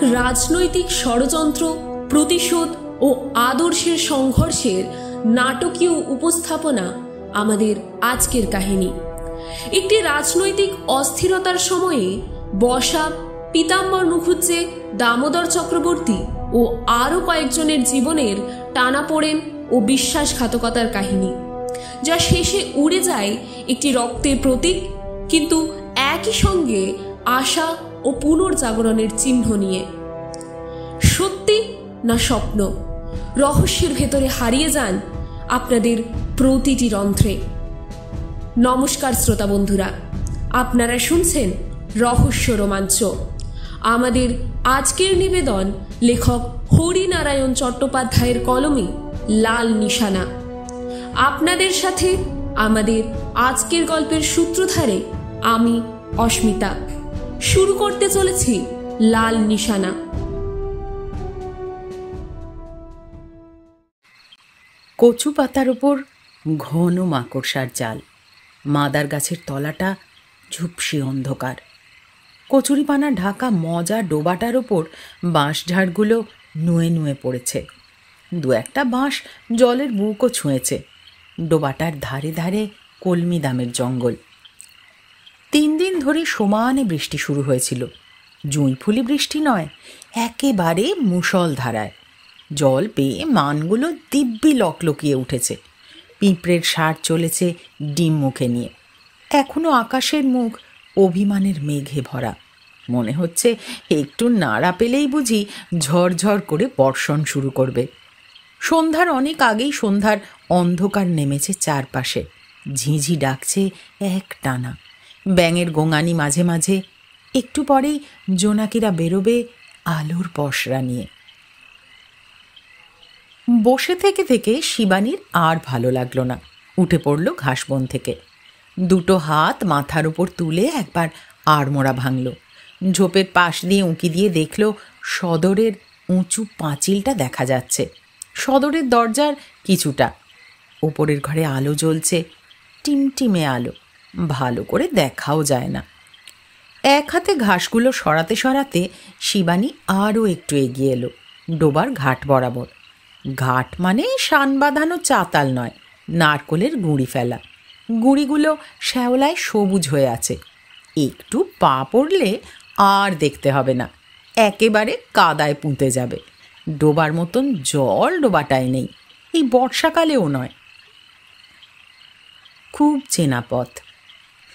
রাজনৈতিক ষড়যন্ত্র, প্রতিশোধ ও আদর্শের সংঘর্ষের নাটকীয় উপস্থাপনা আমাদের আজকের কাহিনী। একটি রাজনৈতিক অস্থিরতার সময়ে বসা, পীতাম্বর মুখুজ্জে, দামোদর চক্রবর্তী ও আরও কয়েকজনের জীবনের টানাপোড়েন ও বিশ্বাসঘাতকতার কাহিনী, যা শেষে উড়ে যায় একটি রক্তের প্রতীক, কিন্তু একই সঙ্গে আশা ও পুনর্জাগরণের চিহ্ন নিয়ে। সত্যি না স্বপ্ন, রহস্যের ভেতরে হারিয়ে যান আপনাদের প্রতিটি রন্ধ্রে। নমস্কার শ্রোতা বন্ধুরা, আপনারা শুনছেন রহস্য রোমাঞ্চ। আমাদের আজকের নিবেদন লেখক হরিনারায়ণ চট্টোপাধ্যায়ের কলমে লাল নিশানা। আপনাদের সাথে আমাদের আজকের গল্পের সূত্রধারে আমি অস্মিতা। শুরু করতে চলেছি লাল নিশানা। কচু পাতার উপর ঘন মাকড়সার জাল, মাদার গাছের তলাটা ঝুপসি অন্ধকার, কচুরিপানা ঢাকা মজা ডোবাটার ওপর বাঁশঝাড়গুলো নুয়ে নুয়ে পড়েছে। দু একটা বাঁশ জলের বুকও ছুঁয়েছে। ডোবাটার ধারে ধারে কলমি দামের জঙ্গল। 3 দিন ধরে সমানে বৃষ্টি শুরু হয়েছিল। জুঁইফুলি বৃষ্টি নয়, একেবারে মুষলধারায়। জল পেয়ে মানগুলো দিব্যি লকলকিয়ে উঠেছে। পিঁপড়ের সার চলেছে ডিম মুখে নিয়ে। এখনো আকাশের মুখ অভিমানের মেঘে ভরা। মনে হচ্ছে একটু নাড়া পেলেই বুঝি ঝরঝর করে বর্ষণ শুরু করবে। সন্ধ্যার অনেক আগেই সন্ধ্যার অন্ধকার নেমেছে চারপাশে। ঝিঁঝি ডাকছে এক টানা, ব্যাঙের গোঙানি মাঝে মাঝে। একটু পরেই জোনাকিরা বেরোবে আলোর পসরা নিয়ে। বসে থেকে থেকে শিবানীর আর ভালো লাগলো না। উঠে পড়ল ঘাসবন থেকে। 2 হাত মাথার উপর তুলে একবার আড়মোড়া ভাঙল। ঝোপের পাশ দিয়ে উঁকি দিয়ে দেখল সদরের উঁচু পাঁচিলটা দেখা যাচ্ছে। সদরের দরজার কিছুটা। ওপরের ঘরে আলো জ্বলছে, টিমটিমে আলো, ভালো করে দেখাও যায় না। এক হাতে ঘাসগুলো সরাতে সরাতে শিবানী আরও একটু এগিয়ে এলো ডোবার ঘাট বরাবর। ঘাট মানে শান বাঁধানো চাতাল নয়, নারকোলের গুঁড়ি ফেলা। গুঁড়িগুলো শ্যাওলায় সবুজ হয়ে আছে। একটু পা পড়লে আর দেখতে হবে না, একেবারে কাদায় পুঁতে যাবে। ডোবার মতন জল ডোবাটায় নেই, এই বর্ষাকালেও নয়। খুব চেনা পথ।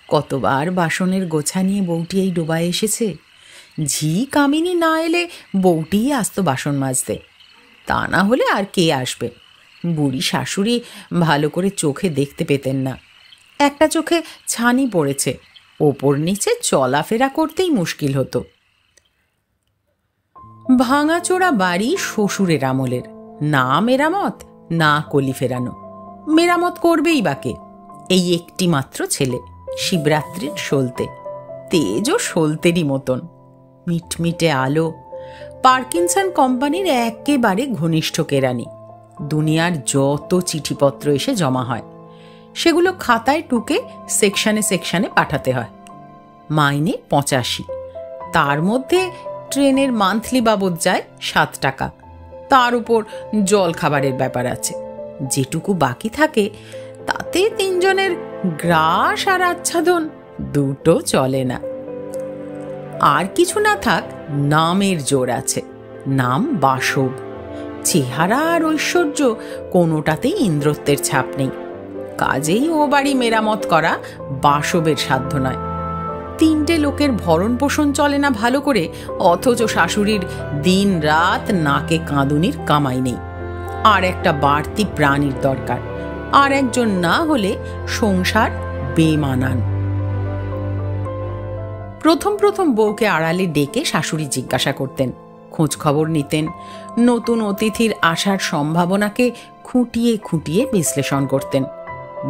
কতবার বাসনের গোছা নিয়ে বউটি এই ডোবায় এসেছে। ঝি কামিনী না এলে বউটিই আসতো বাসন মাজতে, তা না হলে আর কে আসবে। বুড়ি শাশুড়ি ভালো করে চোখে দেখতে পেতেন না। একটা চোখে ছানি পড়েছে, ওপর নিচে চলাফেরা করতেই মুশকিল হতো। ভাঙাচোরা বাড়ি শ্বশুরের আমলের, না মেরামত না কলি ফেরানো। মেরামত করবেই বাকে। এই একটি মাত্র ছেলে, শিবরাত্রির সলতে, তেজও সলতেরই মতন। মিটমিটে আলো, পার্কিনসন কোম্পানির একেবারে ঘনিষ্ঠ কেরানি। দুনিয়ার যত চিঠিপত্র এসে জমা হয় সেগুলো খাতায় টুকে সেকশনে সেকশনে পাঠাতে হয়। মাইনে 85, তার মধ্যে ট্রেনের মান্থলি বাবদ যায় 7 টাকা। তার উপর জল খাবারের ব্যাপার আছে। যেটুকু বাকি থাকে তাতে 3 জনের গ্রাস আর আচ্ছাদন দুটো চলে না। আর কিছু না থাক, নামের জোর আছে। নাম বাসব। চেহারা আর ঐশ্বর্য কোনোটাতেই ইন্দ্রত্বের ছাপ নেই। কাজেই ও বাড়ি মেরামত করা বাসবের সাধ্য নয়। 3টে লোকের ভরণ পোষণ চলে না ভালো করে, অথচ শাশুড়ির দিন রাত নাকে কাঁদুনির কামাই নেই। আর একটা বাড়তি প্রাণীর দরকার, আর একজন না হলে সংসার বেমানান। প্রথম প্রথম বউকে আড়ালে ডেকে শাশুড়ি জিজ্ঞাসা করতেন, খোঁজ খবর নিতেন, নতুন অতিথির আসার সম্ভাবনাকে খুঁটিয়ে খুঁটিয়ে বিশ্লেষণ করতেন।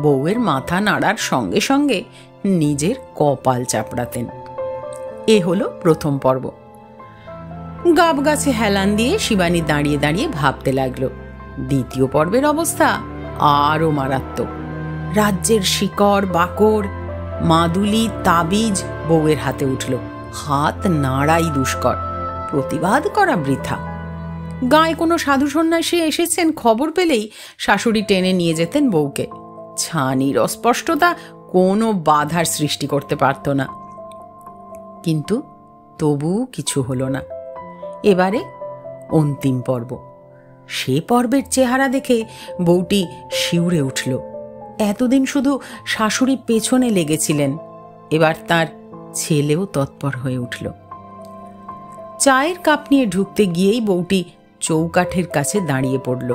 বউয়ের মাথা নাড়ার সঙ্গে সঙ্গে নিজের কপাল চাপড়াতেন। এ হলো প্রথম পর্ব। গাব গাছে হেলান দিয়ে শিবানী দাঁড়িয়ে দাঁড়িয়ে ভাবতে লাগলো। দ্বিতীয় পর্বের অবস্থা আরও মারাত্মক। রাজ্যের শিকড় বাকড়, মাদুলি তাবিজ বউয়ের হাতে উঠল। হাত নাড়াই দুষ্কর। প্রতিবাদ করা বৃথা। গায়ে কোনো সাধু সন্ন্যাসী এসেছেন খবর পেলেই শাশুড়ি টেনে নিয়ে যেতেন বউকে। ছানির অস্পষ্টতা কোনো বাধার সৃষ্টি করতে পারত না। কিন্তু তবু কিছু হলো না। এবারে অন্তিম পর্ব। সে পর্বের চেহারা দেখে বউটি শিউরে উঠল। এতদিন শুধু শাশুড়ি পেছনে লেগেছিলেন, এবার তার ছেলেও তৎপর হয়ে উঠল। চায়ের কাপ নিয়ে ঢুকতে গিয়েই বউটি চৌকাঠের কাছে দাঁড়িয়ে পড়ল।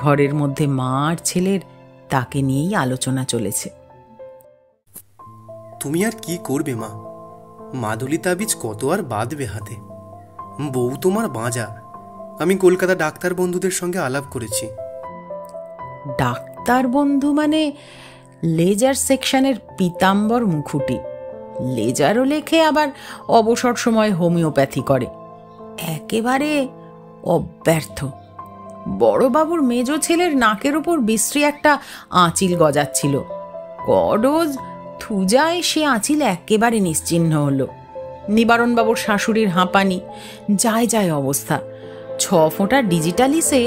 ঘরের মধ্যে মা আর ছেলের তাকে নিয়েই আলোচনা চলেছে। তুমি আর কি করবে মা? মাদুলি তাবিজ কত আর বাঁধবে হাতে? বউ তোমার বাঁজা। আমি কলকাতা ডাক্তার বন্ধুদের সঙ্গে আলাপ করেছি। ডাক্তার বন্ধু মানে লেজার সেকশনের পীতাম্বর মুখুটি। লেজারও লেখে, আবার অবসর সময় হোমিওপ্যাথি করে। একেবারে অব্যর্থ। বড়বাবুর মেজ ছেলের নাকের ওপর বিশ্রী একটা আঁচিল গজাচ্ছিল। কডোজ থুজায় সে আঁচিল একেবারে নিশ্চিহ্ন হলো। নিবারণবাবুর শাশুড়ির হাঁপানি, যায় যায় অবস্থা। 6 ফোঁটা ডিজিটালিসে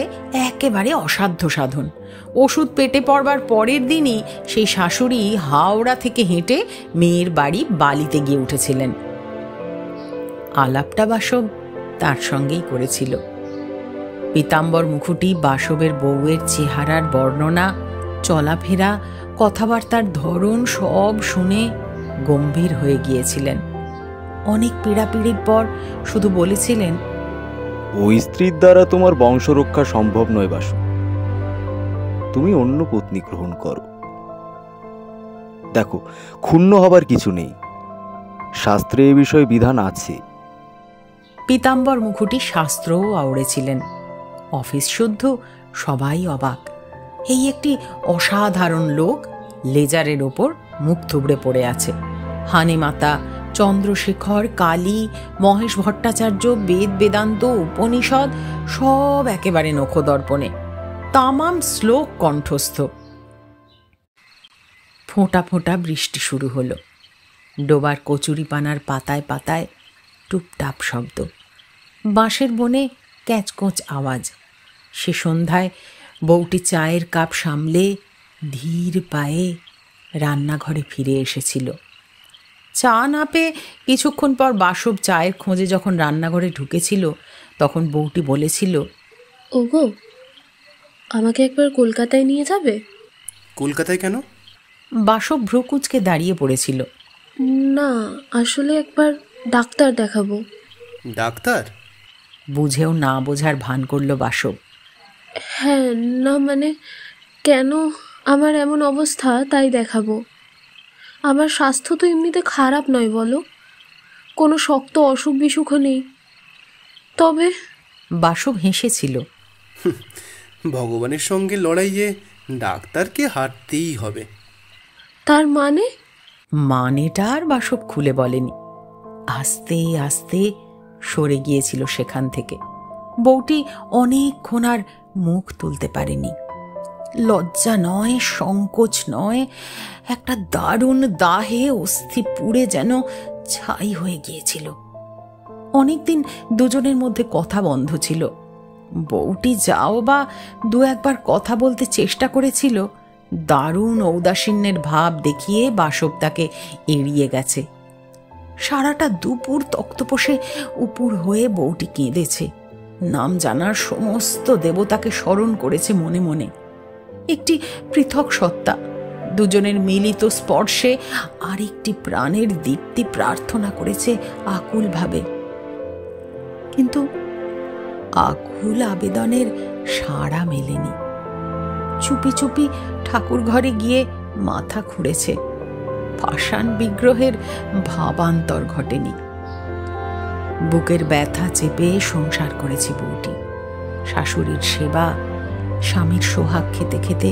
একেবারে অসাধ্য সাধন। ওষুধ পেটে পড়বার পরের দিনই সেই শাশুড়ি হাওড়া থেকে হেঁটে মেয়ের বাড়ি বালিতে গিয়ে উঠেছিলেন। আলাপটা বাসব তার সঙ্গেই করেছিল। পীতাম্বর মুখুটি বাসবের বউয়ের চেহারার বর্ণনা, চলাফেরা, কথাবার্তার ধরন সব শুনে গম্ভীর হয়ে গিয়েছিলেন। অনেক পীড়াপিড়ির পর শুধু বলেছিলেন, ওই স্ত্রীর দ্বারা তোমার বংশরক্ষা সম্ভব নয় বাসু। তুমি অন্য পত্নী গ্রহণ করো। দেখো, ক্ষুণ্ণ হবার কিছু নেই, শাস্ত্রে এ বিষয়ে বিধান আছে। পীতাম্বর মুখুটি শাস্ত্রও আওড়েছিলেন। অফিস শুদ্ধ সবাই অবাক। এই একটি অসাধারণ লোক লেজারের ওপর মুখ থুবড়ে পড়ে আছে। হানেমাতা, চন্দ্রশেখর, কালী, মহেশ ভট্টাচার্য, বেদ বেদান্ত, উপনিষদ সব একেবারে নখদর্পণে, তামাম শ্লোক কণ্ঠস্থ। ফোঁটা ফোঁটা বৃষ্টি শুরু হলো। ডোবার কচুরিপানার পাতায় পাতায় টুপটাপ শব্দ, বাঁশের বনে ক্যাচকোচ আওয়াজ। সে সন্ধ্যায় বউটি চায়ের কাপ সামলে ধীর পায়ে রান্নাঘরে ফিরে এসেছিল। চা না পেয়ে কিছুক্ষণ পর বাসব চায়ের খোঁজে যখন রান্নাঘরে ঢুকেছিল, তখন বউটি বলেছিল, ওগো, আমাকে একবার কলকাতায় নিয়ে যাবে? কলকাতায় কেন? বাসব ভ্রুকুচকে দাঁড়িয়ে পড়েছিল। না, আসলে একবার ডাক্তার দেখাবো। ডাক্তার? বুঝেও না বোঝার ভান করল বাসব। হ্যাঁ, না মানে কেন আমার এমন অবস্থা তাই দেখাবো। আমার স্বাস্থ্য তো এমনিতে খারাপ নয় বলো, কোনো শক্ত অসুখ বিসুখও নেই। তবে বাসব হেসেছিল। ভগবানের সঙ্গে লড়াইয়ে ডাক্তারকে হারতেই হবে। তার মানে? মানেটা আর বাসব খুলে বলেনি। আস্তে আস্তে সরে গিয়েছিল সেখান থেকে। বউটি অনেকক্ষণ আর মুখ তুলতে পারেনি। লজ্জা নয়, সংকোচ নয়, একটা দারুণ দাহে অস্থি পুড়ে যেন ছাই হয়ে গিয়েছিল। অনেকদিন দুজনের মধ্যে কথা বন্ধ ছিল। বউটি যাও বা 2-1বার কথা বলতে চেষ্টা করেছিল, দারুণ ঔদাসীন্যের ভাব দেখিয়ে বাসব তাকে এড়িয়ে গেছে। সারাটা দুপুর তক্তপোষে উপুর হয়ে বউটি কেঁদেছে। নাম জানার সমস্ত দেবতাকে স্মরণ করেছে মনে মনে। একটি পৃথক সত্তা, দুজনের মিলিত স্পর্শে আরেকটি প্রাণের দীপ্তি প্রার্থনা করেছে আকুল ভাবে। কিন্তু আকুল আবেদনের সাড়া মেলেনি। চুপি চুপি ঠাকুর ঘরে গিয়ে মাথা খুঁড়েছে। পাষাণ বিগ্রহের ভাবান্তর ঘটেনি। বুকের ব্যথা চেপে সংসার করেছে বউটি। শাশুড়ির সেবা, স্বামীর সোহাগ খেতে খেতে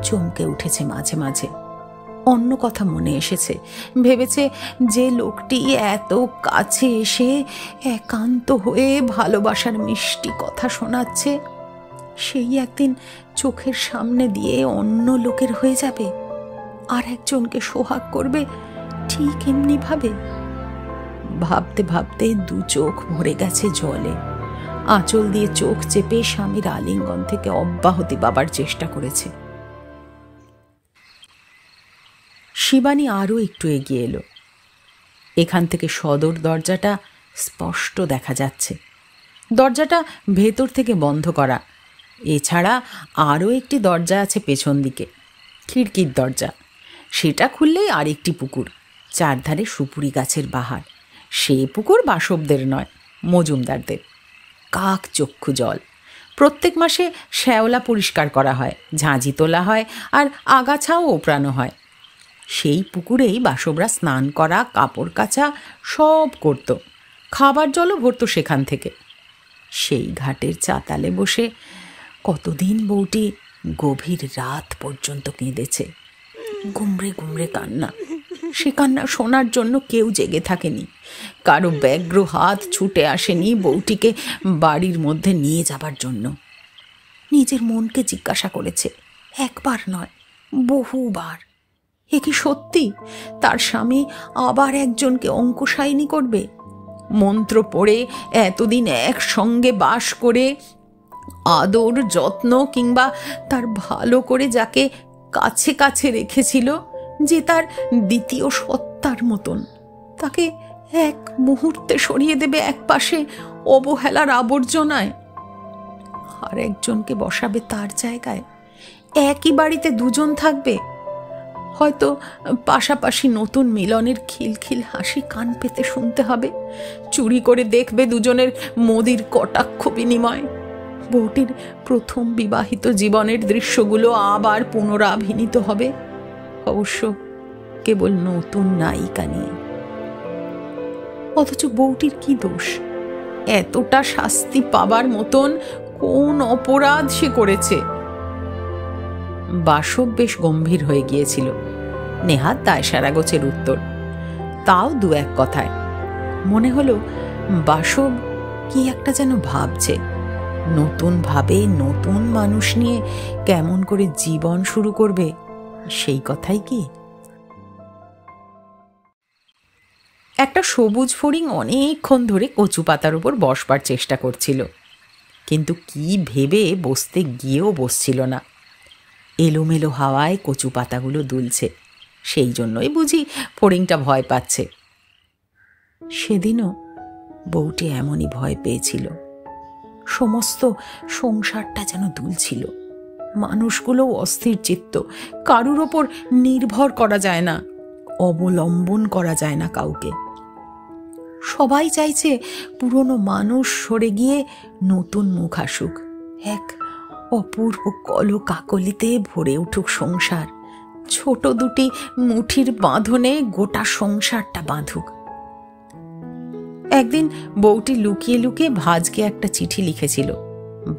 চমকে উঠেছে মাঝে মাঝে। অন্য কথা মনে এসেছে। ভেবেছে যে লোকটি এত কাছে এসে একান্ত হয়ে ভালোবাসার মিষ্টি কথা শোনাচ্ছে, সেই একদিন চোখের সামনে দিয়ে অন্য লোকের হয়ে যাবে, আর একজনকে সোহাগ করবে ঠিক এমনি ভাবে। ভাবতে ভাবতে দু চোখ ভরে গেছে জলে। আঁচল দিয়ে চোখ চেপে স্বামীর আলিঙ্গন থেকে অব্যাহতি পাবার চেষ্টা করেছে। শিবানী আরো একটু এগিয়ে এলো। এখান থেকে সদর দরজাটা স্পষ্ট দেখা যাচ্ছে। দরজাটা ভেতর থেকে বন্ধ করা। এছাড়া আরও একটি দরজা আছে পেছন দিকে, খিড়কির দরজা। সেটা খুললেই আরেকটি পুকুর, চারধারে সুপুরি গাছের বাহার। সে পুকুর বাসবদের নয়, মজুমদারদের। কাক চক্ষু জল। প্রত্যেক মাসে শ্যাওলা পরিষ্কার করা হয়, ঝাঁঝি তোলা হয়, আর আগাছাও ওপরানো হয়। সেই পুকুরেই বাসবরা স্নান করা, কাপড় কাচা সব করত। খাবার জলও ভরত সেখান থেকে। সেই ঘাটের চাতালে বসে কতদিন বউটি গভীর রাত পর্যন্ত কেঁদেছে। গুমড়ে গুমড়ে কান্না। সে কান্না শোনার জন্য কেউ জেগে থাকেনি। কারো ব্যগ্র হাত ছুটে আসেনি বউটিকে বাড়ির মধ্যে নিয়ে যাবার জন্য। নিজের মনকে জিজ্ঞাসা করেছে, একবার নয়, বহুবার, এ কি সত্যি তার স্বামী আবার একজনকে অঙ্কুশায়িনী করবে? মন্ত্র পড়ে এতদিন একসঙ্গে বাস করে আদর যত্ন কিংবা তার ভালো করে যাকে কাছে কাছে রেখেছিল, যে তার দ্বিতীয় সত্তার মতন, তাকে এক মুহূর্তে সরিয়ে দেবে এক পাশে অবহেলার আবর্জনায়, আর একজনকে বসাবে তার জায়গায়। একই বাড়িতে দুজন থাকবে, হয়তো পাশাপাশি নতুন মিলনের খিলখিল হাসি কান পেতে শুনতে হবে। চুরি করে দেখবে দুজনের মোদির কটাক্ষ বিনিময়। বউটির প্রথম বিবাহিত জীবনের দৃশ্যগুলো আবার পুনরাভিনীত হবে, অবশ্য কেবল নতুন নায়িকা নিয়ে। অথচ বউটির কি দোষ? এতটা শাস্তি পাবার মতন কোন অপরাধ সে করেছে? বাসব বেশ গম্ভীর হয়ে গিয়েছিল। নেহাত দায়সারা গোছের উত্তর, তাও দু এক কথায়। মনে হলো বাসব কি একটা যেন ভাবছে, নতুন ভাবে নতুন মানুষ নিয়ে কেমন করে জীবন শুরু করবে, সেই কথাই কি? একটা সবুজ ফড়িং অনেকক্ষণ ধরে কচু পাতার উপর বসবার চেষ্টা করছিল, কিন্তু কি ভেবে বসতে গিয়েও বসছিল না। এলোমেলো হাওয়ায় কচু পাতাগুলো দুলছে, সেই জন্যই বুঝি ফড়িংটা ভয় পাচ্ছে। সেদিনও বউটি এমনই ভয় পেয়েছিল। সমস্ত সংসারটা যেন দুলছিল। মানুষগুলো অস্থির চিত্ত, কারুর ওপর নির্ভর করা যায় না, অবলম্বন করা যায় না কাউকে। সবাই চাইছে পুরনো মানুষ সরে গিয়ে নতুন মুখ আসুক, এক অপূর্ব কলকাকলিতে ভরে উঠুক সংসার, ছোট দুটি মুঠির বাঁধনে গোটা সংসারটা বাঁধুক। একদিন বউটি লুকিয়ে লুকিয়ে ভাজকে একটা চিঠি লিখেছিল।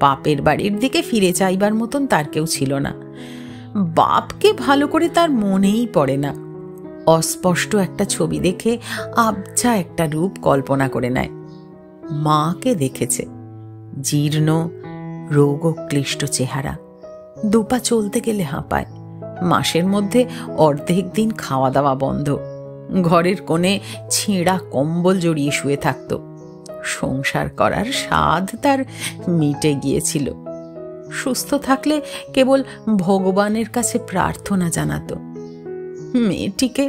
বাপের বাড়ির দিকে ফিরে চাইবার মতন তার কেউ ছিল না। বাপকে ভালো করে তার মনেই পড়ে না। অস্পষ্ট একটা ছবি দেখে আবছা একটা রূপ কল্পনা করে নেয়। মাকে দেখেছে, জীর্ণ রোগক্লিষ্ট চেহারা, দুপা চলতে গেলে হাঁপায়, মাসের মধ্যে অর্ধেক দিন খাওয়া দাওয়া বন্ধ, ঘরের কোণে ছেঁড়া কম্বল জড়িয়ে শুয়ে থাকত। সংসার করার স্বাদ তার মিটে গিয়েছিল। সুস্থ থাকলে কেবল ভগবানের কাছে প্রার্থনা জানাতো, মেয়েটিকে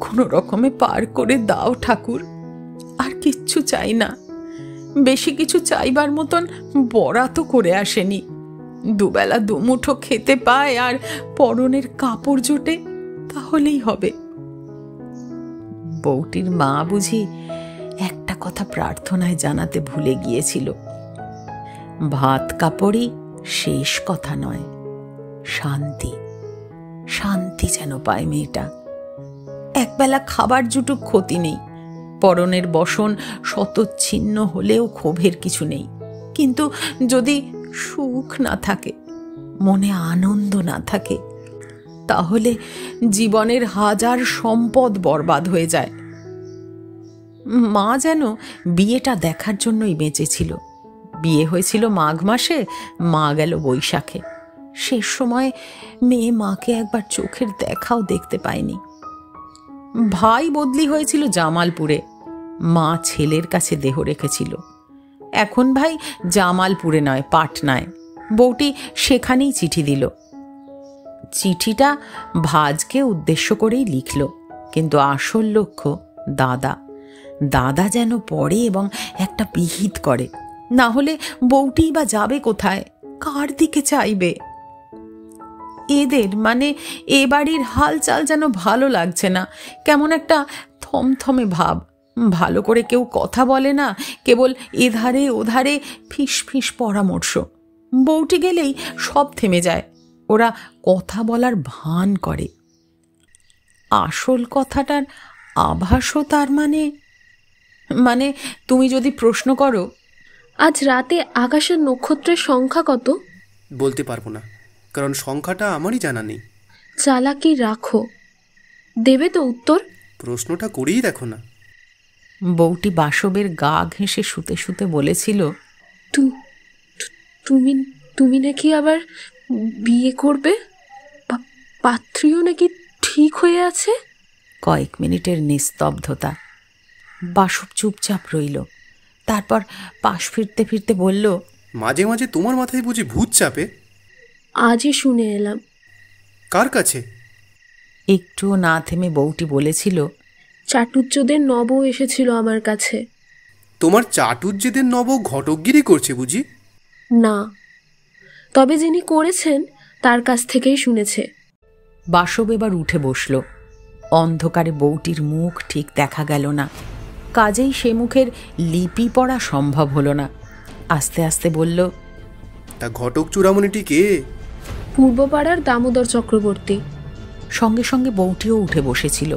কোনো রকমে পার করে দাও ঠাকুর, আর কিচ্ছু চাই না। বেশি কিছু চাইবার মতন বরাতও করে আসেনি। দুবেলা দুমুঠো খেতে পায় আর পরনের কাপড় জোটে, তাহলেই হবে। বউটির মা বুঝি একটা কথা প্রার্থনায় জানাতে ভুলে গিয়েছিল, ভাত কাপড়ই শেষ কথা নয়, শান্তি, শান্তি যেন পায় মেয়েটা। একবেলা খাবার জুটুক ক্ষতি নেই, পরনের বসন শতচ্ছিন্ন হলেও ক্ষোভের কিছু নেই, কিন্তু যদি সুখ না থাকে, মনে আনন্দ না থাকে, তাহলে জীবনের হাজার সম্পদ বরবাদ হয়ে যায়। মা যেন বিয়েটা দেখার জন্যই বেঁচেছিল। বিয়ে হয়েছিল মাঘ মাসে, মা গেল বৈশাখে। শেষ সময় মেয়ে মাকে একবার চোখের দেখাও দেখতে পায়নি। ভাই বদলি হয়েছিল জামালপুরে, মা ছেলের কাছে দেহ রেখেছিল। এখন ভাই জামালপুরে নয়, পাটনায়। বউটি সেখানেই চিঠি দিল। চিঠিটা ভাজকে উদ্দেশ্য করেই লিখল, কিন্তু আসল লক্ষ্য দাদা। দাদা যেন পড়ে এবং একটা বিহিত করে, না হলে বউটি বা যাবে কোথায়, কার দিকে চাইবে? এদের মানে এ বাড়ির হালচাল যেন ভালো লাগছে না, কেমন একটা থমথমে ভাব। ভালো করে কেউ কথা বলে না, কেবল এধারে ওধারে ফিস ফিস পরামর্শ। বউটি গেলেই সব থেমে যায়, ওরা কথা বলার ভান করে। আসল কথাটার আভাসও তার মানে তুমি যদি প্রশ্ন করো, আজ রাতে আকাশের নক্ষত্রের সংখ্যা কত? বলতে পারবো না, কারণ সংখ্যাটা আমারই জানা নেই। চালাকি রাখো, দেবে তো উত্তর? প্রশ্নটা করেই দেখো না। বউটি বাসবের গা ঘেঁষে শুতে শুতে বলেছিল, তুমি তুমি নাকি আবার বিয়ে করবে? পাত্রীও নাকি ঠিক হয়ে আছে? কয়েক মিনিটের নিস্তব্ধতা। বাসব চুপচাপ রইল, তারপর পাশ ফিরতে ফিরতে বলল, মাঝে মাঝে তোমার মাথায় বুঝি ভূত চাপে? আজই শুনে এলাম। কার কাছে? একটুও না থেমে বউটি বলেছিল, চাটুজ্যদের নব এসেছিল আমার কাছে। তোমার চাটুজ্যেদের নব ঘটকগিরি করছে বুঝি? না, তবে যিনি করেছেন তার কাছ থেকেই শুনেছে। বাসব এবার উঠে বসল। অন্ধকারে বউটির মুখ ঠিক দেখা গেল না, কাজেই সে মুখের লিপি পড়া সম্ভব হলো না। আস্তে আস্তে বলল, তা ঘটক চূড়ামণিটি কে? পূর্বপাড়ার দামোদর চক্রবর্তী। সঙ্গে সঙ্গে বউটিও উঠে বসেছিল।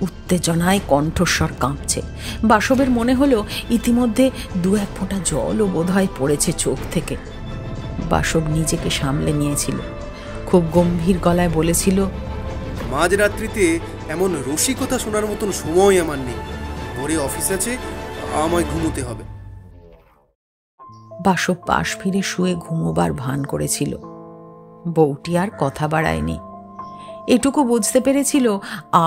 উত্তেজনায় কণ্ঠস্বর কাঁপছে। বাসবের মনে হলো ইতিমধ্যে 2-1 ফোঁটা জলও বোধহয় পড়েছে চোখ থেকে। বাসব নিজেকে সামলে নিয়েছিল, খুব গম্ভীর গলায় বলেছিল, মাঝরাত্রিতে এমন রসিকতা শোনার মতন সময় আমার নেই। ভোরে অফিস আছে, আমায় ঘুমোতে হবে। বাসব পাশ ফিরে শুয়ে ঘুমোবার ভান করেছিল। বউটি আর কথা বাড়ায়নি। এটুকু বুঝতে পেরেছিল,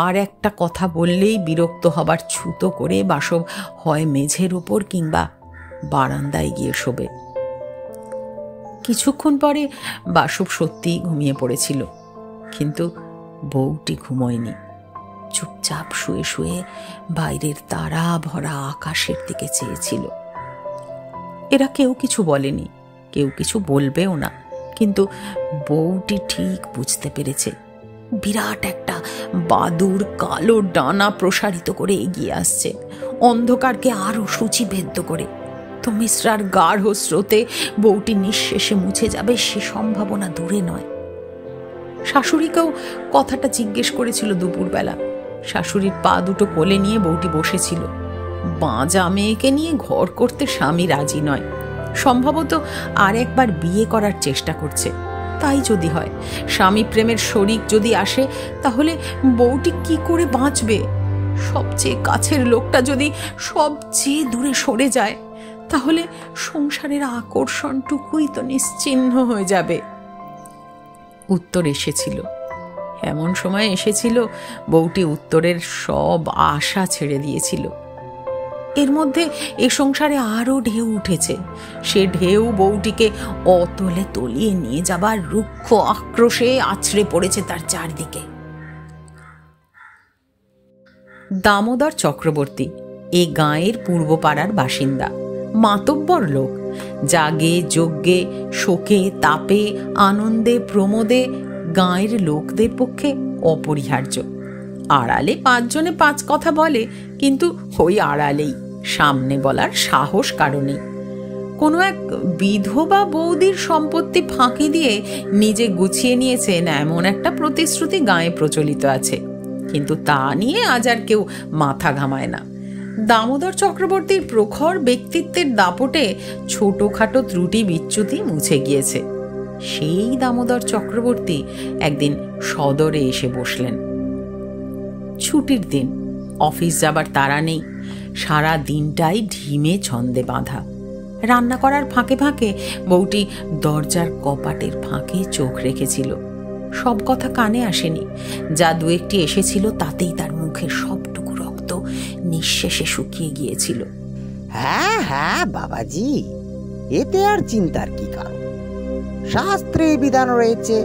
আর একটা কথা বললেই বিরক্ত হবার ছুতো করে বাসব হয় মেঝের উপর কিংবা বারান্দায় গিয়ে শোবে। কিছুক্ষণ পরে বাসব সত্যিই ঘুমিয়ে পড়েছিল, কিন্তু বউটি ঘুমোয়নি। চুপচাপ শুয়ে শুয়ে বাইরের তারা ভরা আকাশের দিকে চেয়েছিল। এরা কেউ কিছু বলেনি, কেউ কিছু বলবেও না, কিন্তু বউটি ঠিক বুঝতে পেরেছে বিরাট একটা বাদুড় কালো ডানা প্রসারিত করে এগিয়ে আসছে, অন্ধকারকে আরো সূচিভেদ্য করে। মিশ্রার গাঢ় স্রোতে বউটি নিঃশেষে মুছে যাবে সে সম্ভাবনা দূরে নয়। শাশুড়িকেও কথাটা জিজ্ঞেস করেছিল দুপুরবেলা। শাশুড়ির পা দুটো কোলে নিয়ে বউটি বসেছিল। বাঁজা মেয়েকে নিয়ে ঘর করতে স্বামী রাজি নয়, সম্ভবত আর একবার বিয়ে করার চেষ্টা করছে। তাই যদি হয়, স্বামী প্রেমের শরিক যদি আসে, তাহলে বউটি কি করে বাঁচবে? সবচেয়ে কাছের লোকটা যদি সবচেয়ে দূরে সরে যায়, তাহলে সংসারের আকর্ষণটুকুই তো নিশ্চিহ্ন হয়ে যাবে। উত্তর এসেছিল, এমন সময় এসেছিল বউটি উত্তরের সব আশা ছেড়ে দিয়েছিল। এর মধ্যে এ সংসারে আরো ঢেউ উঠেছে। সে ঢেউ বউটিকে অতলে তলিয়ে নিয়ে যাবার রুক্ষ আক্রোশে আছড়ে পড়েছে তার চারদিকে। দামোদর চক্রবর্তী এ গাঁয়ের পূর্বপাড়ার বাসিন্দা, মাতব্বর লোক। জাগে যজ্ঞে, শোকে, তাপে, আনন্দে, প্রমোদে গাঁয়ের লোকদের পক্ষে অপরিহার্য। আড়ালে 5 জনে 5 কথা বলে, কিন্তু ওই আড়ালেই, সামনে বলার সাহস কারণে। কোনো এক বিধবা বৌদির সম্পত্তি ফাঁকি দিয়ে নিজে গুছিয়ে নিয়েছেন এমন একটা প্রতিশ্রুতি গাঁয়ে প্রচলিত আছে, কিন্তু তা নিয়ে আজ আর কেউ মাথা ঘামায় না। দামোদর চক্রবর্তীর প্রখর ব্যক্তিত্বের দাপটে ছোটখাটো ত্রুটি বিচ্যুতি মুছে গিয়েছে। সেই দামোদর চক্রবর্তী একদিন সদরে এসে বসলেন। ছুটির দিন, অফিস যাবার তাড়া নেই, সারা দিনটাই ঢিমে ছন্দে বাঁধা। রান্না করার ফাঁকে ফাঁকে বউটি দরজার কপাটের ফাঁকে চোখ রেখেছিল। সব কথা কানে আসেনি, যা 2-1টি এসেছিল তাতেই তার মুখে সবটুকু রক্ত নিঃশেষে শুকিয়ে গিয়েছিল। হ্যাঁ হ্যাঁ বাবাজি, এতে আর চিন্তার কি কারণ, শাস্ত্রে বিধান রয়েছে।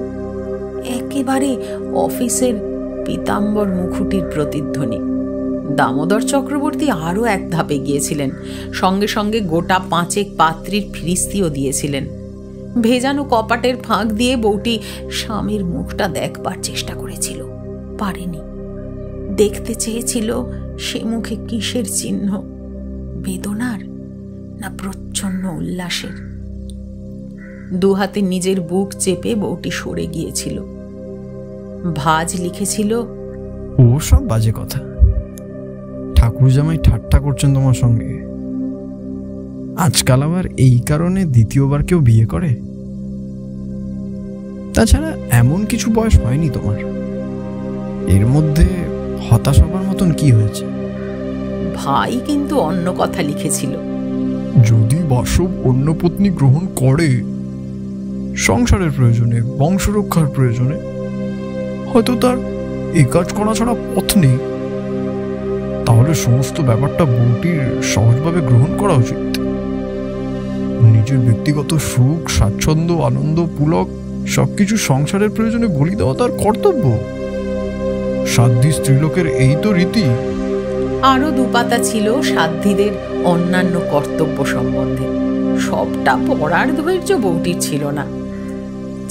একেবারে অফিসের পীতাম্বর মুখুটির প্রতিধ্বনি। দামোদর চক্রবর্তী আরও এক ধাপে গিয়েছিলেন, সঙ্গে সঙ্গে গোটা 5 পাত্রীর ফিরিস্তিও দিয়েছিলেন। ভেজানো কপাটের ফাঁক দিয়ে বউটি স্বামীর মুখটা দেখবার চেষ্টা করেছিল, পারেনি। দেখতে চেয়েছিল সে মুখে কিসের চিহ্ন, বেদনার না প্রচ্ছন্ন উল্লাসের। দুহাতে নিজের বুক চেপে বউটি সরে গিয়েছিল। ভাজ লিখেছিল, ও সব বাজে কথা, ঠাকুর জামাই ঠাট্টা করছেন তোমার সঙ্গে। আজকাল আবার এই কারণে দ্বিতীয়বার কেউ বিয়ে করে? তাছাড়া এমন কিছু বয়স হয়নি তোমার, এর মধ্যে হতাশ হবার মতন কি হয়েছে? ভাই কিন্তু অন্য কথা লিখেছিল। যদি বাসব অন্য পত্নী গ্রহণ করে সংসারের প্রয়োজনে, বংশরক্ষার প্রয়োজনে, হয়তো তার এই কাজ করা ছাড়া পথ নেই, তাহলে সমস্ত ব্যাপারটা বউটির সহজভাবে গ্রহণ করা উচিত। নিজের ব্যক্তিগত সুখ, স্বাচ্ছন্দ্য, আনন্দ, পুলক সবকিছু সংসারের প্রয়োজনে বলি দেওয়া তার কর্তব্য। সাধ্বী স্ত্রীলোকের এই তো রীতি। আরো দুপাতা ছিল সাধ্বীদের অন্যান্য কর্তব্য সম্বন্ধে, সবটা পড়ার ধৈর্য বউটির ছিল না।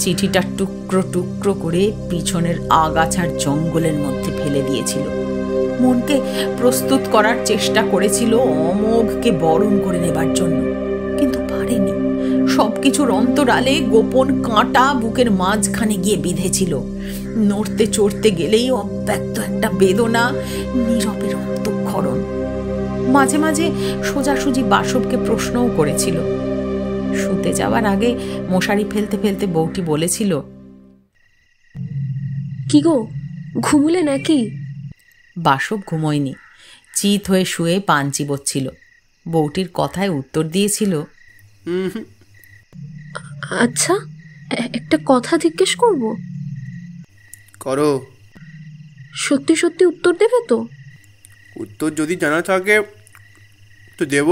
চিঠিটা টুকরো টুকরো করে পিছনের আগাছার জঙ্গলের মধ্যে ফেলে দিয়েছিল। মনকে প্রস্তুত করার চেষ্টা করেছিল অমোঘকে বরণ করে নেবার জন্য, কিন্তু পারেনি। সবকিছুর অন্তরালে গোপন কাঁটা বুকের মাঝখানে গিয়ে বিঁধেছিল। নড়তে চড়তে গেলেই অব্যক্ত একটা বেদনা, নীরবের অন্তঃক্ষরণ। মাঝে মাঝে সোজাসুজি বাসবকে প্রশ্নও করেছিল। শুতে যাওয়ার আগে মশারি ফেলতে ফেলতে বউটি বলেছিল, কি গো, ঘুমুলে নাকি? বাসব ঘুমোয়নি, চিত হয়ে শুয়ে পান চিবোচ্ছিল। বউটির কথায় উত্তর দিয়েছিল, আচ্ছা, একটা কথা জিজ্ঞেস করব? করো। সত্যি সত্যি উত্তর দেবে তো? উত্তর যদি জানা থাকে তো দেব।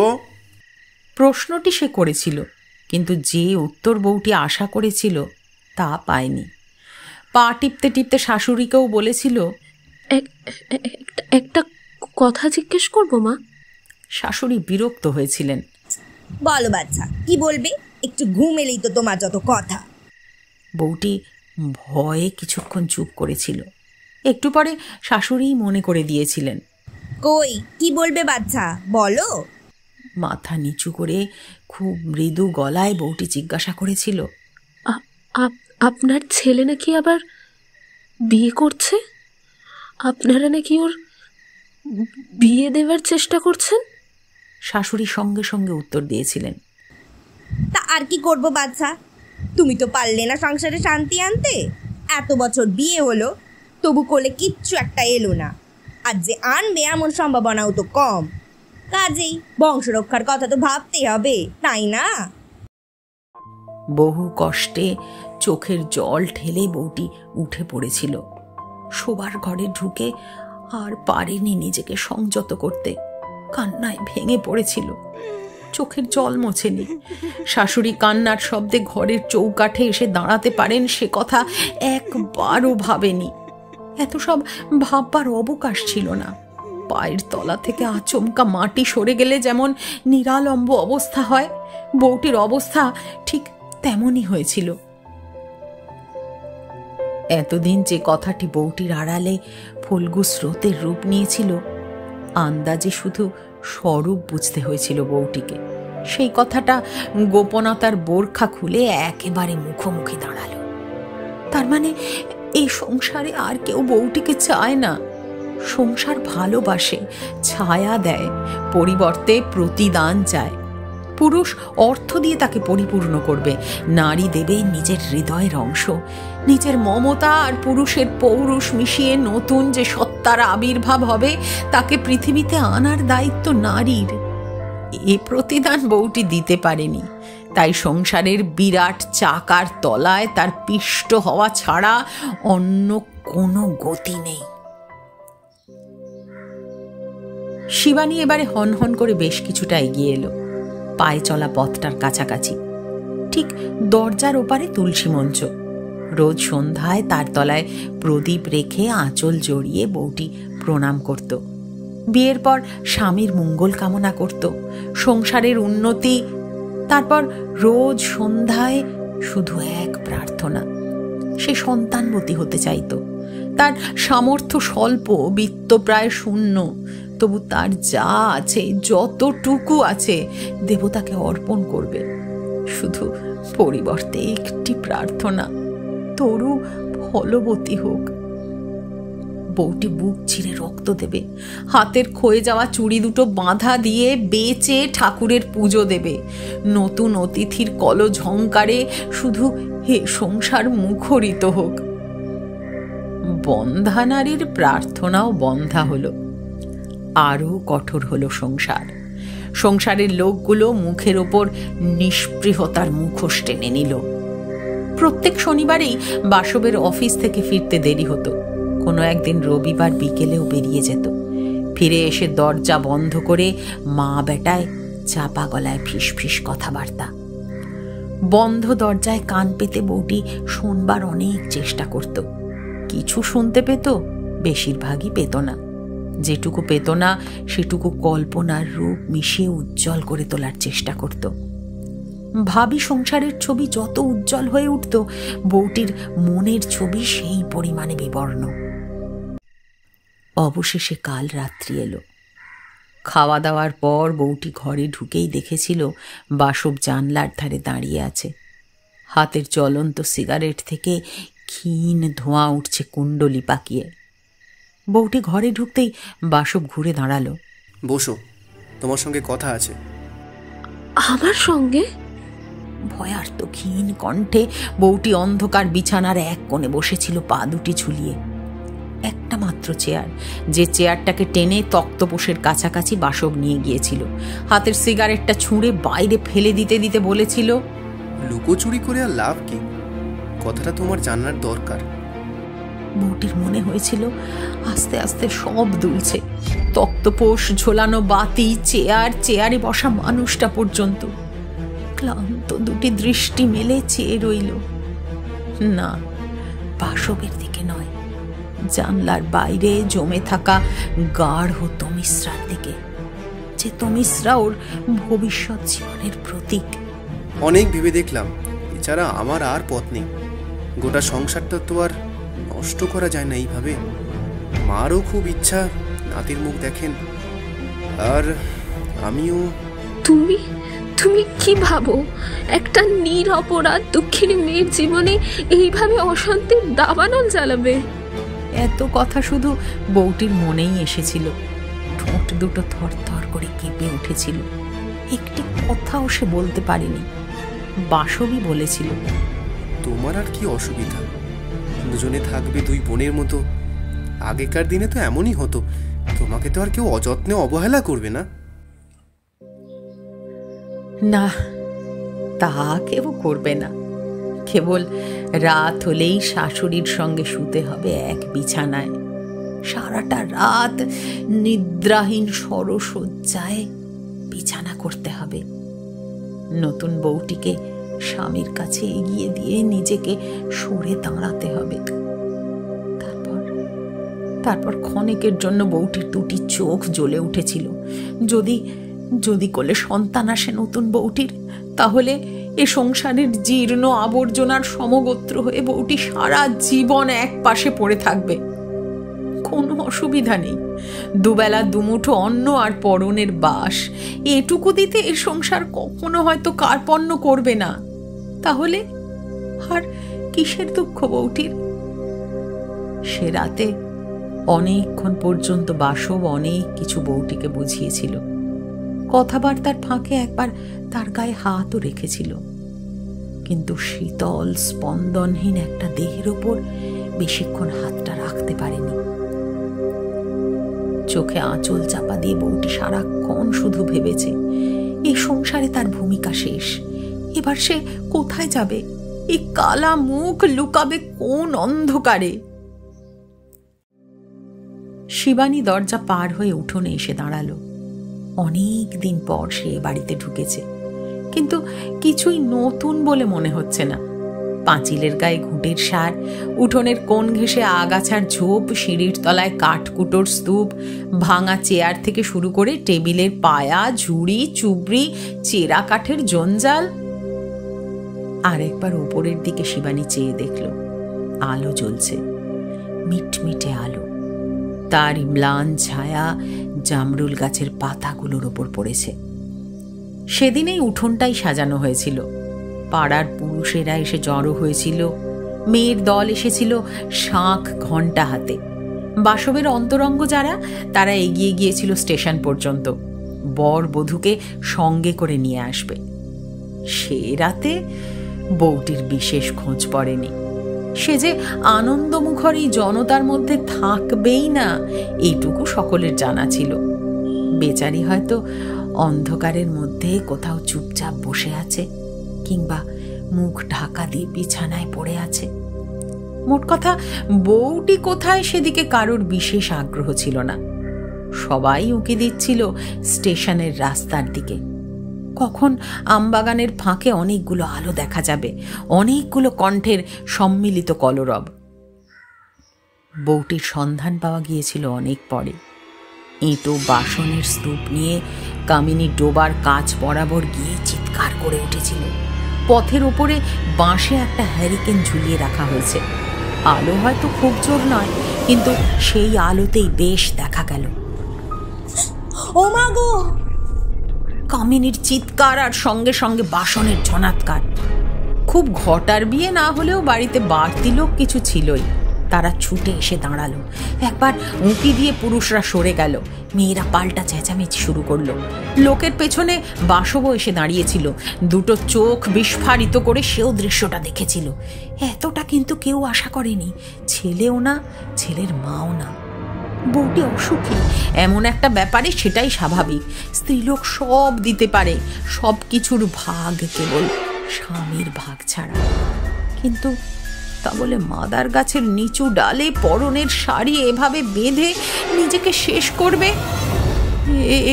প্রশ্নটি সে করেছিল, কিন্তু যে উত্তর বউটি আশা করেছিল তা পায়নি। পা টিপতে টিপতে শাশুড়িকেও বলেছিল, একটা কথা জিজ্ঞেস করব মা। শাশুড়ি বিরক্ত হয়েছিলেন। বলো বাচ্চা, কি বলবে? একটু ঘুম এলেই তো তোমার যত কথা। বউটি ভয়ে কিছুক্ষণ চুপ করেছিল। একটু পরে শাশুড়িই মনে করে দিয়েছিলেন। কই, কি বলবে বাচ্চা, বলো। মাথা নিচু করে খুব মৃদু গলায় বউটি জিজ্ঞাসা করেছিল, আপনার ছেলে নাকি আবার বিয়ে করছে? আপনারা নাকি ওর বিয়ে দেওয়ার চেষ্টা করছেন? শাশুড়ি সঙ্গে সঙ্গে উত্তর দিয়েছিলেন, তা আর কি করবো বাচ্চা, তুমি তো পারলে না সংসারে শান্তি আনতে। এত বছর বিয়ে হলো, তবু কোলে কিচ্ছু একটা এলো না। আর যে আনবে এমন সম্ভাবনাও তো কম। কাজেই বংশরক্ষার কথা তো ভাবতেই হবে, তাই না? বহু কষ্টে চোখের জল ঠেলে বউটি উঠে পড়েছিল। শোবার ঘরে ঢুকে আর পারেনি নিজেকে সংযত করতে, কান্নায় ভেঙে পড়েছিল। চোখের জল মোছেনি। শাশুড়ি কান্নার শব্দে ঘরের চৌকাঠে এসে দাঁড়াতে পারেন সে কথা একবারও ভাবেনি। এত সব ভাববার অবকাশ ছিল না। পায়ের তলা থেকে আচমকা মাটি সরে গেলে যেমন নিরালম্ব অবস্থা হয়, বউটির অবস্থা ঠিক তেমনই হয়েছিল। এতদিন যে কথাটি বউটির আড়ালে ফল্গু স্রোতের রূপ নিয়েছিল, আন্দাজে শুধু স্বরূপ বুঝতে হয়েছিল বউটিকে। সেই কথাটা গোপনতার বোরখা খুলে একেবারে মুখোমুখি দাঁড়ালো। তার মানে এই সংসারে আর কেউ বউটিকে চায় না। সংসার ভালোবাসে, ছায়া দেয়, পরিবর্তে প্রতিদান চায়। পুরুষ অর্থ দিয়ে তাকে পরিপূর্ণ করবে, নারী দেবে নিজের হৃদয়ের অংশ, নিজের মমতা আর পুরুষের পৌরুষ মিশিয়ে নতুন যে সত্তার আবির্ভাব হবে তাকে পৃথিবীতে আনার দায়িত্ব নারীর। এ প্রতিদান বউটি দিতে পারেনি, তাই সংসারের বিরাট চাকার তলায় তার পিষ্ট হওয়া ছাড়া অন্য কোনো গতি নেই। শিবানী এবারে হনহন করে বেশ কিছুটা এগিয়ে এলো, পায়ে চলা পথটার কাছাকাছি। ঠিক দরজার ওপারে তুলসী মঞ্চ। রোজ সন্ধ্যায় তার তলায় প্রদীপ রেখে আঁচল জড়িয়ে বউটি প্রণাম করত। বিয়ের পর স্বামীর মঙ্গল কামনা করত, সংসারের উন্নতি। তারপর রোজ সন্ধ্যায় শুধু এক প্রার্থনা, সে সন্তানবতী হতে চাইত। তার সামর্থ্য স্বল্প, বিত্ত প্রায় শূন্য, তবু তার যা আছে, যতটুকু আছে, দেবতাকে অর্পণ করবে। শুধু পরিবর্তে একটি প্রার্থনা, তরু ফলবতী হোক। বউটি বুক চিরে রক্ত দেবে, হাতের ক্ষয়ে যাওয়া চুড়ি দুটো বাঁধা দিয়ে বেচে ঠাকুরের পুজো দেবে। নতুন অতিথির কলঝংকারে শুধু হে সংসার মুখরিত হোক। বন্ধা নারীর প্রার্থনাও বন্ধা হলো। আরো কঠোর হলো সংসার। সংসারের লোকগুলো মুখের ওপর নিষ্পৃহতার মুখোশ টেনে নিল। প্রত্যেক শনিবারেই বাসবের অফিস থেকে ফিরতে দেরি হতো। কোনো একদিন রবিবার বিকেলেও বেরিয়ে যেত। ফিরে এসে দরজা বন্ধ করে মা বেটায় চাপা গলায় ফিসফিস কথাবার্তা। বন্ধ দরজায় কান পেতে বউটি শোনবার অনেক চেষ্টা করত। কিছু শুনতে পেত, বেশিরভাগই পেত না। যেটুকু পেত না সেটুকু কল্পনার রূপ মিশিয়ে উজ্জ্বল করে তোলার চেষ্টা করত। ভাবি সংসারের ছবি যত উজ্জ্বল হয়ে উঠত, বউটির মনের ছবি সেই পরিমাণে বিবর্ণ। অবশেষে কাল রাত্রি এলো। খাওয়া দাওয়ার পর বউটি ঘরে ঢুকেই দেখেছিল বাসব জানলার ধারে দাঁড়িয়ে আছে। হাতের জ্বলন্ত সিগারেট থেকে ক্ষীণ ধোঁয়া উঠছে কুণ্ডলি পাকিয়ে। বউটি ঘরে ঢুকতেই বাসব ঘুরে দাঁড়ালো। বসো, তোমার সঙ্গে কথা আছে। আমার সঙ্গে? ভয়ার্ত ক্ষীণ কণ্ঠে বউটি অন্ধকার বিছানার এক কোণে বসেছিল, পা দুটি ঝুলিয়ে। একটা মাত্র চেয়ার, যে চেয়ারটাকে টেনে তক্তপোষের কাছাকাছি বাসব নিয়ে গিয়েছিল। হাতের সিগারেটটা ছুঁড়ে বাইরে ফেলে দিতে দিতে বলেছিল, লুকোচুরি করে আর লাভ কি? কথাটা তোমার জানার দরকার। বউটির মনে হয়েছিল আস্তে আস্তে সব দুলছে, তক্তপোষ, ঝোলানো বাতি, চেয়ার, চেয়ারে বসা মানুষটা পর্যন্ত। ক্লান্ত দুটি দৃষ্টি মেলে চেয়ে রইল। না, বাসবের দিকে নয়, জানলার বাইরে জমে থাকা গাঢ় তমিশ্রার দিকে, যে তমিশ্রা ওর ভবিষ্যৎ জীবনের প্রতীক। অনেক ভেবে দেখলাম, এছাড়া আমার আর পথ নেই। গোটা সংসারটা তো আর নষ্ট করা যায় না এইভাবে। মারও খুব ইচ্ছা নাতির মুখ দেখেন, আর আমিও। তুমি তুমি কি ভাবো একটা নিরপরাধ দুঃখিনী মেয়ের জীবনে এইভাবে অশান্তির দাবানল জ্বালাবে? এত কথা শুধু বউটির মনেই এসেছিল। ঠোঁট দুটো থরথর করে কেঁপে উঠেছিল। একটি কথাও সে বলতে পারেনি। বাসবই বলেছিল, তোমার আর কি অসুবিধা? দুজনে থাকবে দুই বোনের মতো। আগেকার দিনে তো এমনই হতো। তোমাকে তো আর কেউ অযত্নে অবহেলা করবে না। না, তা কেউ করবে না। কেবল রাত হলেই শাশুড়ির সঙ্গে শুতে হবে এক বিছানায়। সারাটা রাত নিদ্রাহীন সরসজ্জায় বিছানা করতে হবে। নতুন বউটিকে স্বামীর কাছে এগিয়ে দিয়ে নিজেকে সরে দাঁড়াতে হবে। তারপর ক্ষণিকের জন্য বউটির দুটি চোখ জ্বলে উঠেছিল। যদি কোলে সন্তান আসে নতুন বউটির, তাহলে এ সংসারের জীর্ণ আবর্জনার সমগোত্র হয়ে বউটি সারা জীবন এক পাশে পড়ে থাকবে। কোনো অসুবিধা নেই। দুবেলা দুমুঠো অন্ন আর পরনের বাস, এটুকু দিতে এ সংসার কখনো হয়তো কার্পণ্য করবে না। তাহলে আর কিসের দুঃখ বউটির? সে রাতে অনেকক্ষণ পর্যন্ত বাসব অনেক কিছু বউটিকে বুঝিয়েছিল। কথাবার্তার ফাঁকে একবার তার গায়ে হাতও রেখেছিল। কিন্তু শীতল স্পন্দনহীন একটা দেহের ওপর বেশিক্ষণ হাতটা রাখতে পারেনি। চোখে আঁচল চাপা দিয়ে বউটি সারাক্ষণ শুধু ভেবেছে, এই সংসারে তার ভূমিকা শেষ। এবার সে কোথায় যাবে? এই কালা মুখ লুকাবে কোন অন্ধকারে? শিবানী দরজা পার হয়ে উঠোনে এসে দাঁড়ালো। অনেক দিন পর সে বাড়িতে ঢুকেছে, কিন্তু কিছুই নতুন বলে মনে হচ্ছে না। পাঁচিলের গায়ে ঘুঁটের সার, উঠোনের কোণ ঘেঁষে আগাছার ঝোপ, সিঁড়ির তলায় কাঠকুটোর স্তূপ, ভাঙা চেয়ার থেকে শুরু করে টেবিলের পায়া, ঝুড়ি, চুবড়ি, চেরা কাঠের জঞ্জাল। আরেকবার উপরের দিকে শিবানী চেয়ে দেখল, আলো জ্বলছে, মিটমিটে আলো। তার ম্লান ছায়া জামরুল গাছের পাতাগুলোর ওপর পড়েছে। সেদিনেই উঠোনটাই সাজানো হয়েছিল। পাড়ার পুরুষেরা এসে জড়ো হয়েছিল, মেয়ের দল এসেছিল শাঁখ ঘণ্টা হাতে। বাসবের অন্তরঙ্গ যারা, তারা এগিয়ে গিয়েছিল স্টেশন পর্যন্ত, বর বধূকে সঙ্গে করে নিয়ে আসবে। সে রাতে বউটির বিশেষ খোঁজ পড়েনি। সে যে আনন্দমুখর এই জনতার মধ্যে থাকবেই না, এইটুকু সকলের জানা ছিল। বেচারি হয়তো অন্ধকারের মধ্যে কোথাও চুপচাপ বসে আছে, কিংবা মুখ ঢাকা দিয়ে বিছানায় পড়ে আছে। মোট কথা, বউটি কোথায় সেদিকে কারোর বিশেষ আগ্রহ ছিল না। সবাই উঁকি দিচ্ছিল স্টেশনের রাস্তার দিকে। কখন আমবাগানের ফাঁকে অনেকগুলো আলো দেখা যাবে, অনেকগুলো কণ্ঠের সম্মিলিত কলরব। বউটির সন্ধান পাওয়া গিয়েছিল অনেক পরে। এঁটো বাসনের স্তূপ নিয়ে কামিনী ডোবার কাছ বরাবর গিয়ে চিৎকার করে উঠেছিল। পথের ওপরে বাঁশে একটা হ্যারিকেন ঝুলিয়ে রাখা হয়েছে। আলো হয়তো খুব জোর নয়, কিন্তু সেই আলোতেই বেশ দেখা গেল। ও মা গো! কামিনীর চিৎকার আর সঙ্গে সঙ্গে বাসনের ঝনাৎকার। খুব ঘটার বিয়ে না হলেও বাড়িতে বাড়তি লোক কিছু ছিলই। তারা ছুটে এসে দাঁড়ালো। একবার উঁকি দিয়ে পুরুষরা সরে গেল, মেয়েরা পাল্টা চেঁচামেচি শুরু করলো। লোকের পেছনে বাসবও এসে দাঁড়িয়েছিল, দুটো চোখ বিস্ফারিত করে সেও দৃশ্যটা দেখেছিল। এতটা কিন্তু কেউ আশা করেনি, ছেলেও না, ছেলের মাও না। বউটি অসুখী, এমন একটা ব্যাপারে সেটাই স্বাভাবিক। স্ত্রীলোক সব দিতে পারে, সব কিছুর ভাগ কেবল স্বামীর ভাগ ছাড়া। কিন্তু তা বলে মাদার গাছের নিচু ডালে পরনের শাড়ি এভাবে বেঁধে নিজেকে শেষ করবে,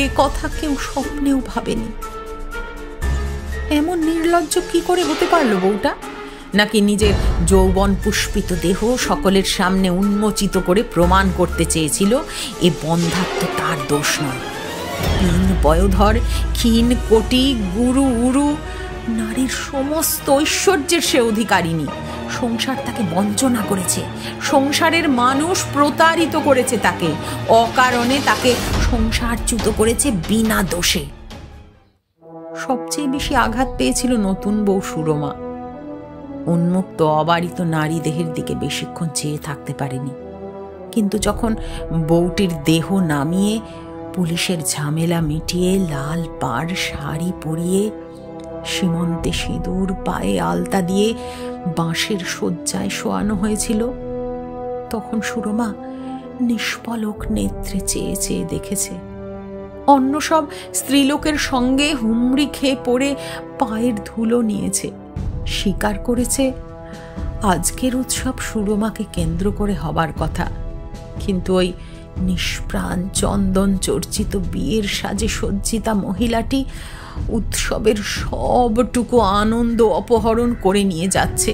এ কথা কেউ স্বপ্নেও ভাবেনি। এমন নির্লজ্জ কি করে হতে পারলো বউটা? নাকি নিজের যৌবন পুষ্পিত দেহ সকলের সামনে উন্মোচিত করে প্রমাণ করতে চেয়েছিল এ বন্ধাত্ম তার দোষ নয়? ক্ষীণ বয়োধর, ক্ষীণ কোটি, গুরু উরু, নারীর সমস্ত ঐশ্বর্যের সে অধিকারিণী। সংসার তাকে বঞ্চনা করেছে, সংসারের মানুষ প্রতারিত করেছে তাকে, অকারণে তাকে সংসারচ্যুত করেছে বিনা দোষে। সবচেয়ে বেশি আঘাত পেয়েছিল নতুন বউ সুরমা। উন্মুক্ত অবারিত নারী দেহের দিকে বেশিক্ষণ চেয়ে থাকতে পারেনি। কিন্তু যখন বউটির দেহ নামিয়ে পুলিশের ঝামেলা মিটিয়ে লাল পাড় শাড়ি পরিয়ে সীমন্তে সিঁদুর পায়ে আলতা দিয়ে বাঁশের শয্যায় শোয়ানো হয়েছিল, তখন সুরমা নিষ্পলক নেত্রে চেয়ে চেয়ে দেখেছে। অন্য সব স্ত্রীলোকের সঙ্গে হুমড়ি খেয়ে পড়ে পায়ের ধুলো নিয়েছে, স্বীকার করেছে আজকের উৎসব সুরমাকে কেন্দ্র করে হবার কথা। কিন্তু ওই নিষ্প্রাণ চন্দন চর্চিত বিয়ের সাজে সজ্জিতা মহিলাটি উৎসবের সবটুকু আনন্দ অপহরণ করে নিয়ে যাচ্ছে।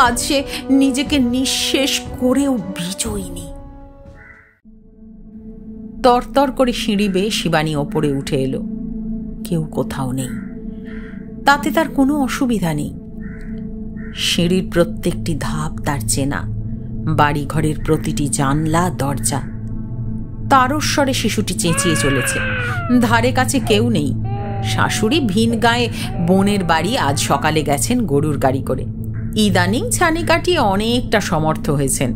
আজ সে নিজেকে নিঃশেষ করেও বিজয়িনী। তরতর করে সিঁড়ি বেয়ে শিবানী ওপরে উঠে এলো। কেউ কোথাও নেই, তাতে তার কোনো অসুবিধা নেই। সিঁড়ির প্রত্যেকটি ধাপ তার চেনা, বাড়িঘরের প্রতিটি জানলা দরজা। তারস্বরে শিশুটি চেঁচিয়ে চলেছে। ধারে কাছে কেউ নেই। শাশুড়ি ভিন গায়ে বোনের বাড়ি আজ সকালে গেছেন গরুর গাড়ি করে। ইদানিং ছানি কাটিয়ে অনেকটা সমর্থ হয়েছেন,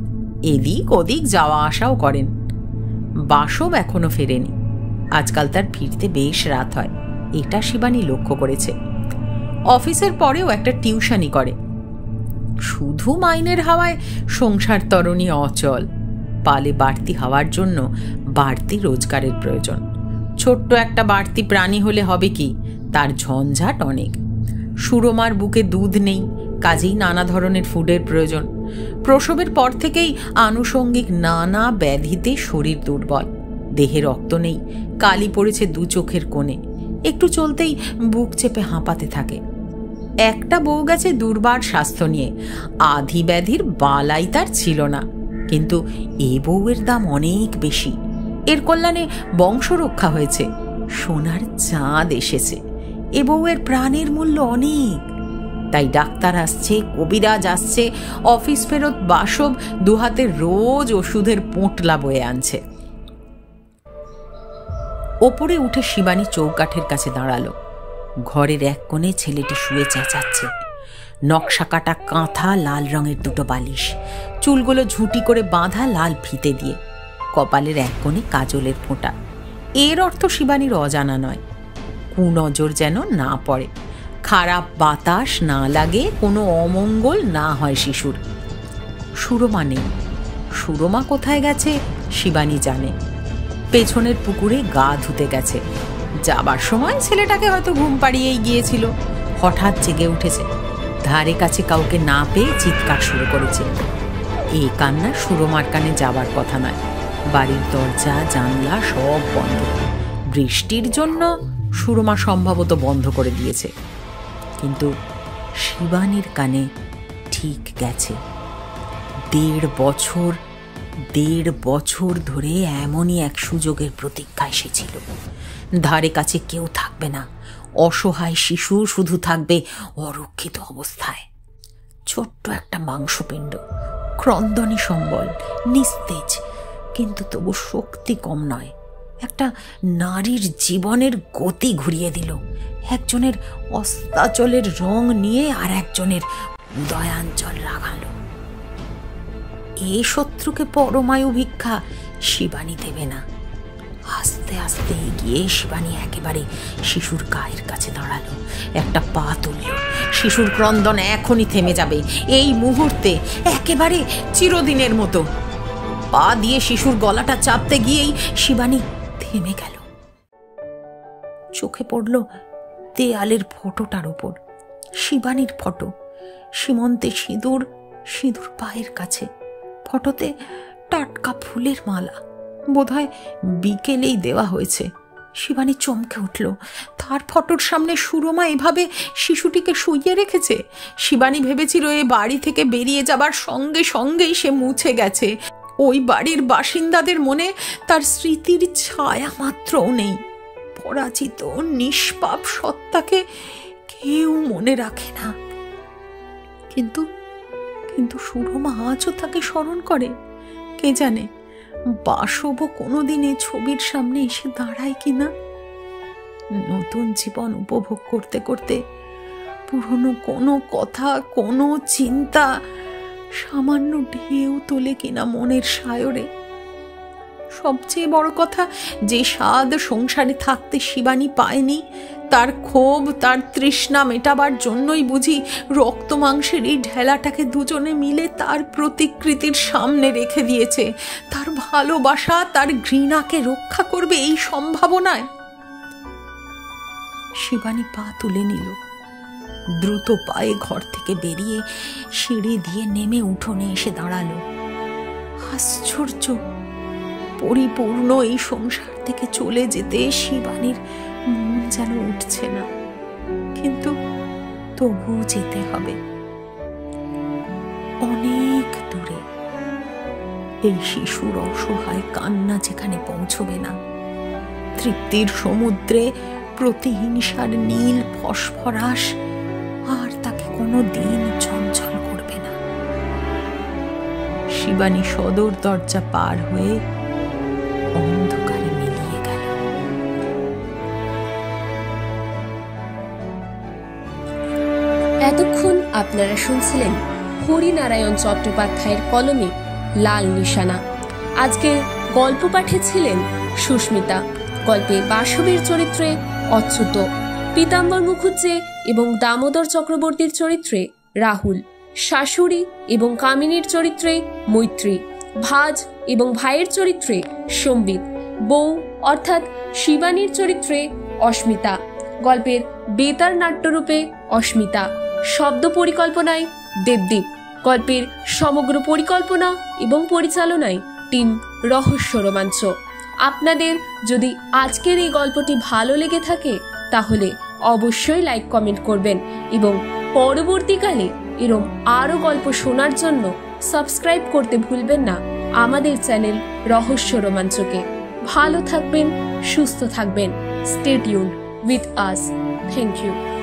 এদিক ওদিক যাওয়া আসাও করেন। বাসব এখনো ফেরেনি। আজকাল তার ফিরতে বেশ রাত হয়, এটা শিবানী লক্ষ্য করেছে। অফিসের পরেও একটা টিউশনি করে। শুধু মাইনের হাওয়ায় সংসার তরণী অচল। পালে বাড়তি হওয়ার জন্য বাড়তি রোজগারের প্রয়োজন। ছোট্ট একটা বাড়তি প্রাণী হলে হবে কি, তার ঝঞ্ঝাট অনেক। সুরমার বুকে দুধ নেই, কাজেই নানা ধরনের ফুডের প্রয়োজন। প্রসবের পর থেকেই আনুষঙ্গিক নানা ব্যাধিতে শরীর দুর্বল, দেহে রক্ত নেই, কালি পড়েছে দু চোখের কোণে, একটু চলতেই বুক চেপে হাঁপাতে থাকে। একটা বউ গেছে দুর্বার স্বাস্থ্য নিয়ে, আধি ব্যাধির বালাই তার ছিল না, কিন্তু এ বউয়ের দাম অনেক বেশি। এর কল্যাণে বংশ রক্ষা হয়েছে, সোনার চাঁদ এসেছে। এ বউয়ের প্রাণের মূল্য অনেক, তাই ডাক্তার আসছে, কবিরাজ আসছে, অফিস ফেরত বাসব দুহাতে রোজ ওষুধের পোঁটলা বয়ে আনছে। ওপরে উঠে শিবানী চৌকাঠের কাছে দাঁড়ালো। ঘরের এক কোণে ছেলেটি শুয়ে চেঁচাচ্ছে। নকশা কাটা কাঁথা, লাল রঙের দুটো বালিশ, চুলগুলো ঝুঁটি করে বাঁধা লাল ফিতে দিয়ে, কপালের এক কোণে কাজলের ফোঁটা। এর অর্থ শিবানীর অজানা নয়। কুনজর যেন না পড়ে, খারাপ বাতাস না লাগে, কোনো অমঙ্গল না হয় শিশুর। সুরমা নেই। সুরমা কোথায় গেছে শিবানী জানে। পেছনের পুকুরে গা ধুতে গেছে। যাবার সময় ছেলেটাকে হয়তো ঘুম পাড়িয়েই গিয়েছিল। হঠাৎ জেগে উঠেছে, ধারে কাছে কাউকে না পেয়ে চিৎকার শুরু করেছে। এই কান্না সুরমার কানে যাবার কথা নয়। বাড়ির দরজা জানলা সব বন্ধ। বৃষ্টির জন্য সুরমা সম্ভবত বন্ধ করে দিয়েছে, কিন্তু শিবানীর কানে ঠিক গেছে। ১.৫ বছর ধরে এমনই এক সুযোগের প্রতীক্ষা এসেছিল। ধারে কাছে কেউ থাকবে না, অসহায় শিশু শুধু থাকবে অরক্ষিত অবস্থায়। ছোট্ট একটা মাংসপিণ্ড, ক্রন্দনী সম্বল, নিস্তেজ, কিন্তু তবু শক্তি কম নয়। একটা নারীর জীবনের গতি ঘুরিয়ে দিল। একজনের অস্তাচলের রং নিয়ে আর একজনের উদয়াঞ্চল রাগালো। এ শত্রুকে পরমায়ু ভিক্ষা শিবানী দেবে না। আস্তে আস্তে এগিয়ে শিবানী একেবারে শিশুর গায়ের কাছে দাঁড়ালো। একটা পা তুলল। শিশুর ক্রন্দন এখনই থেমে যাবে, এই মুহূর্তে, একেবারে চিরদিনের মতো। পা দিয়ে শিশুর গলাটা চাপতে গিয়েই শিবানী থেমে গেল। চোখে পড়ল দেয়ালের ফটোটার উপর শিবানীর ফটো। সীমন্তে সিঁদুর, সিঁদুর পায়ের কাছে। ফটোতে টাটকা ফুলের মালা, বোধহয় বিকেলেই দেওয়া হয়েছে। শিবানী চমকে উঠল। তার ফটোর সামনে সুরমা এভাবে শিশুটিকে শুইয়ে রেখেছে। শিবানী ভেবেছিল এ বাড়ি থেকে বেরিয়ে যাবার সঙ্গে সঙ্গেই সে মুছে গেছে। ওই বাড়ির বাসিন্দাদের মনে তার স্মৃতির ছায়া মাত্রও নেই। পরাজিত নিষ্পাপ সত্তাকে কেউ মনে রাখে না, কিন্তু কিন্তু সুরমা আজও তাকে স্মরণ করে। কে জানে বাসব কোনোদিন এই ছবির সামনে এসে দাঁড়ায় কিনা। নতুন জীবন উপভোগ করতে করতে পুরনো কোনো কথা, কোনো চিন্তা সামান্য ঢেউ তোলে কিনা মনের সায়রে। সবচেয়ে বড় কথা, যে স্বাদ সংসারে থাকতে শিবানী পায়নি, তার ক্ষোভ, তার তৃষ্ণা মেটাবার জন্যই বুঝি রক্ত মাংসের এই ঢেলাটাকে দুজনে মিলে তার প্রতিকৃতির সামনে রেখে দিয়েছে। তার ভালোবাসা, তার ঘৃণাকে রক্ষা করবে এই সম্ভাবনায়। শিবানী পা তুলে নিল। দ্রুত পায়ে ঘর থেকে বেরিয়ে সিঁড়ি দিয়ে নেমে উঠোনে এসে দাঁড়ালো। আশ্চর্য, পরিপূর্ণ এই সংসার থেকে চলে যেতে শিবানীর মন যেন উঠছে না, কিন্তু তবু যেতে হবে। অনেক দূরে এই শিশুর অসহায় কান্না যেখানে পৌঁছবে না, তৃপ্তির সমুদ্রে প্রতিহিংসার নীল ফসফরাস আর তাকে কোনো দিন চঞ্চল করবে না। শিবানী সদর দরজা পার হয়ে অন্ধকারে মিলিয়ে গেল। এতক্ষণ আপনারা শুনছিলেন হরিনারায়ণ চট্টোপাধ্যায়ের কলমে লাল নিশানা। আজকে গল্প পাঠে ছিলেন সুস্মিতা। গল্পে বাসবের চরিত্রে অচ্যুত, পীতাম্বর মুখুজ্জে এবং দামোদর চক্রবর্তীর চরিত্রে রাহুল, শাশুড়ি এবং কামিনীর চরিত্রে মৈত্রী, ভাজ এবং ভাইয়ের চরিত্রে সম্বিত, বউ অর্থাৎ শিবানীর চরিত্রে অস্মিতা, গল্পের বেতার নাট্যরূপে অস্মিতা, শব্দ পরিকল্পনায় দেবদীপ, গল্পের সমগ্র পরিকল্পনা এবং পরিচালনায় টিম রহস্য রোমাঞ্চ। আপনাদের যদি আজকের এই গল্পটি ভালো লেগে থাকে তাহলে অবশ্যই লাইক কমেন্ট করবেন এবং পরবর্তীকালে এরম আরও গল্প শোনার জন্য সাবস্ক্রাইব করতে ভুলবেন না আমাদের চ্যানেল রহস্য রোমাঞ্চকে। ভালো থাকবেন, সুস্থ থাকবেন। Stay tuned with us. Thank you.